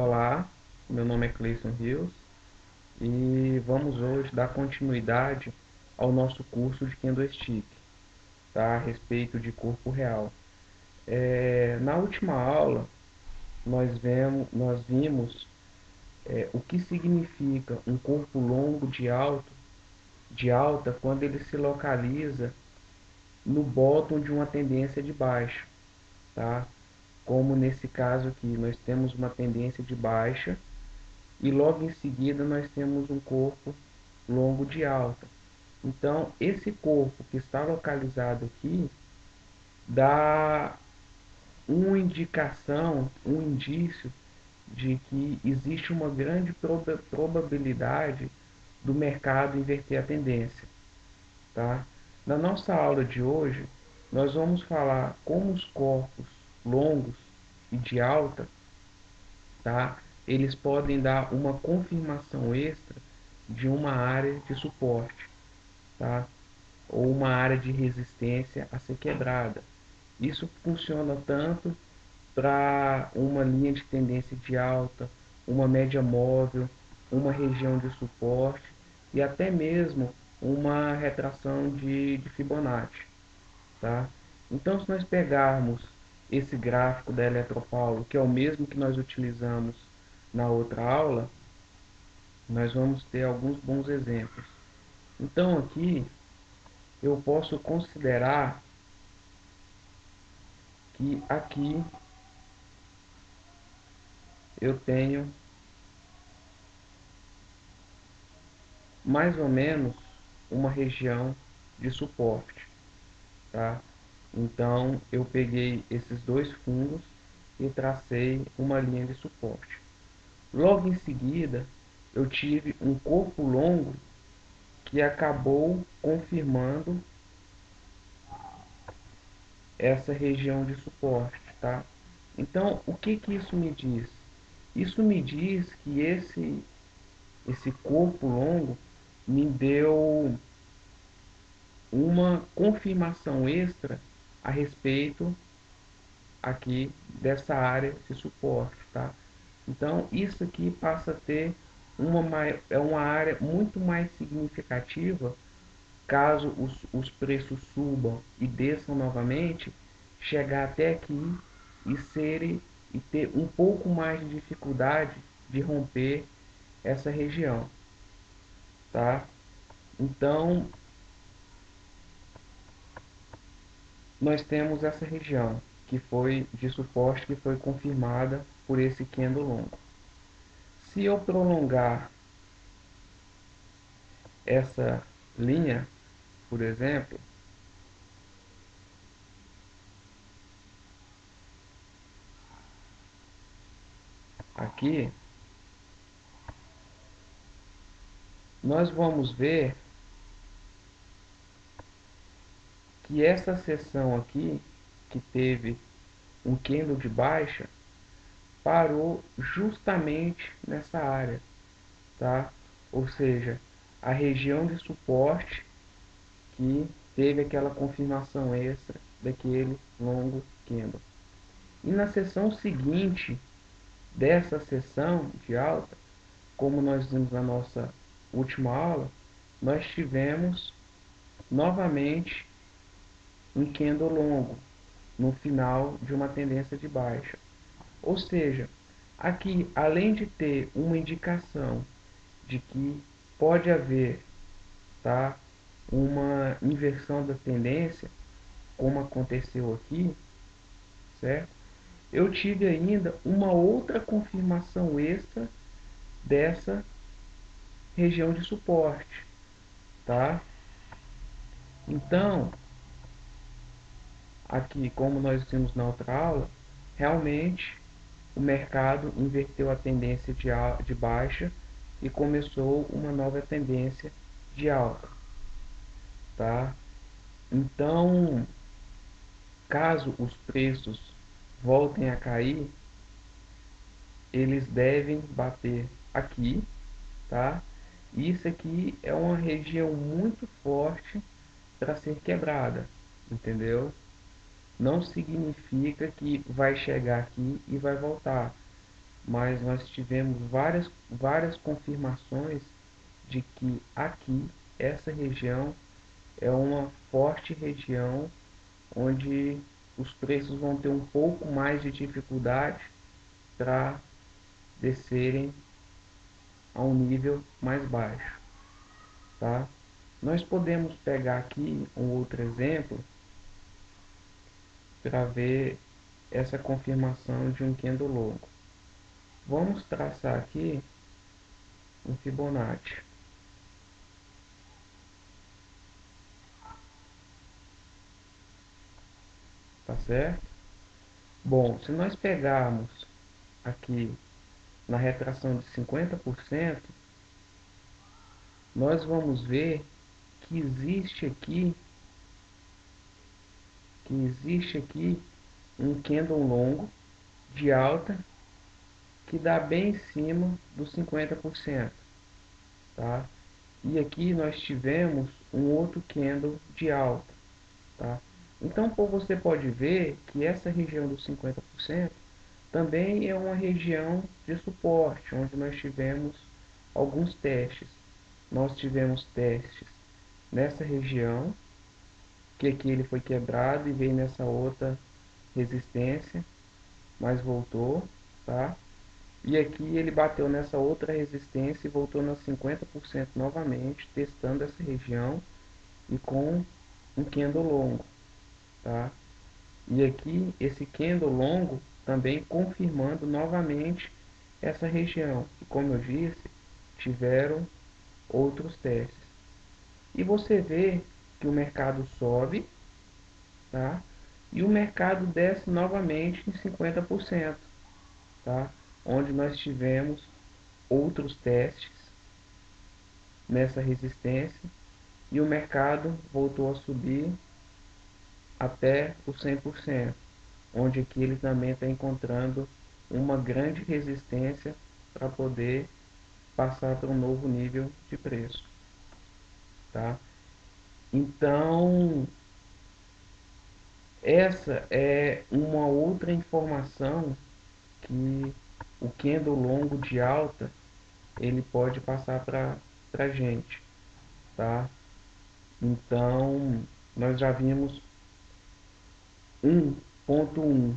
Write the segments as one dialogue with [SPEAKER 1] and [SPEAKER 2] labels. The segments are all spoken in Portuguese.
[SPEAKER 1] Olá, meu nome é Cleison Rios e vamos hoje dar continuidade ao nosso curso de Candlestick, tá? A respeito de corpo real. Na última aula, nós vimos o que significa um corpo longo de alta quando ele se localiza no bottom de uma tendência de baixa, tá? Como nesse caso aqui, nós temos uma tendência de baixa e logo em seguida nós temos um corpo longo de alta. Então, esse corpo que está localizado aqui dá uma indicação, um indício de que existe uma grande probabilidade do mercado inverter a tendência, tá? Na nossa aula de hoje, nós vamos falar como os corpos longos e de alta, tá? Eles podem dar uma confirmação extra de uma área de suporte, tá? Ou uma área de resistência a ser quebrada. Isso funciona tanto para uma linha de tendência de alta, uma média móvel, uma região de suporte e até mesmo uma retração de Fibonacci, tá? Então, se nós pegarmos esse gráfico da Eletropaulo, que é o mesmo que nós utilizamos na outra aula, nós vamos ter alguns bons exemplos. Então, aqui eu posso considerar que aqui eu tenho mais ou menos uma região de suporte, tá? Então eu peguei esses dois fundos e tracei uma linha de suporte. Logo em seguida, eu tive um corpo longo que acabou confirmando essa região de suporte, tá? Então, o que que isso me diz? Isso me diz que esse corpo longo me deu uma confirmação extra a respeito aqui dessa área de suporte, tá? Então, isso aqui passa a ter uma área muito mais significativa caso os preços subam e desçam novamente, chegar até aqui e ter um pouco mais de dificuldade de romper essa região, tá? Então, nós temos essa região que foi de suporte que foi confirmada por esse candle longo. Se eu prolongar essa linha, por exemplo, aqui, nós vamos ver que essa seção aqui, que teve um candle de baixa, parou justamente nessa área, tá? Ou seja, a região de suporte que teve aquela confirmação extra daquele longo candle. E na sessão seguinte dessa sessão de alta, como nós vimos na nossa última aula, nós tivemos novamente um candle longo no final de uma tendência de baixa. Ou seja, aqui, além de ter uma indicação de que pode haver, tá, uma inversão da tendência, como aconteceu aqui, certo? Eu tive ainda uma outra confirmação extra dessa região de suporte, tá? Então, aqui, como nós vimos na outra aula, realmente o mercado inverteu a tendência de baixa e começou uma nova tendência de alta, tá? Então, caso os preços voltem a cair, eles devem bater aqui, tá? Isso aqui é uma região muito forte para ser quebrada, entendeu? Não significa que vai chegar aqui e vai voltar, mas nós tivemos várias confirmações de que aqui, essa região, é uma forte região onde os preços vão ter um pouco mais de dificuldade para descerem a um nível mais baixo, tá? Nós podemos pegar aqui um outro exemplo para ver essa confirmação de um candle longo. Vamos traçar aqui um Fibonacci, tá certo? Bom, se nós pegarmos aqui na retração de 50%, nós vamos ver que existe aqui um candle longo de alta que dá bem em cima dos 50%, tá? E aqui nós tivemos um outro candle de alta, tá? Então, você pode ver que essa região dos 50% também é uma região de suporte, onde nós tivemos alguns testes. Nós tivemos testes nessa região, que aqui ele foi quebrado e veio nessa outra resistência, mas voltou, tá? E aqui ele bateu nessa outra resistência e voltou nas 50% novamente, testando essa região e com um candle longo, tá? E aqui esse candle longo também confirmando novamente essa região. E como eu disse, tiveram outros testes. E você vê que o mercado sobe, tá? E o mercado desce novamente em 50%, tá? Onde nós tivemos outros testes nessa resistência e o mercado voltou a subir até os 100%, onde aqui ele também está encontrando uma grande resistência para poder passar para um novo nível de preço, tá? Então, essa é uma outra informação que o candle longo de alta ele pode passar para a gente, tá? Então, nós já vimos 1.1,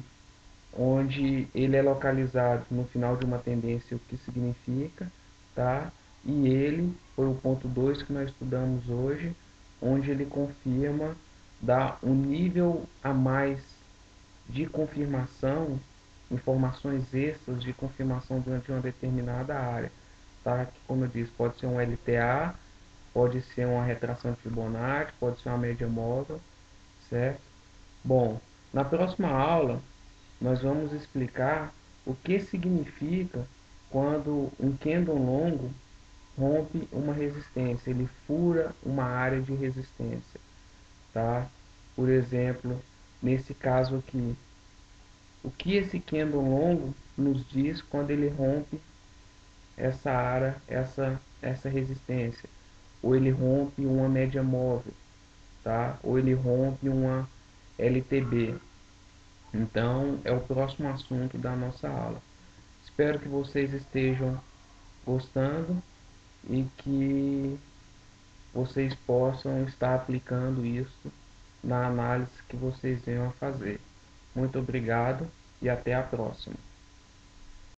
[SPEAKER 1] onde ele é localizado no final de uma tendência, o que significa, tá? E ele foi o ponto 2 que nós estudamos hoje, onde ele confirma, dá um nível a mais de confirmação, informações extras de confirmação de uma determinada área, tá? Que, como eu disse, pode ser um LTA, pode ser uma retração de Fibonacci, pode ser uma média móvel, certo? Bom, na próxima aula nós vamos explicar o que significa quando um candle longo rompe uma resistência, ele fura uma área de resistência, tá? Por exemplo, nesse caso aqui, o que esse candle longo nos diz quando ele rompe essa área, essa resistência, ou ele rompe uma média móvel, tá? Ou ele rompe uma LTB. Então, é o próximo assunto da nossa aula. Espero que vocês estejam gostando e que vocês possam estar aplicando isso na análise que vocês venham a fazer. Muito obrigado e até a próxima.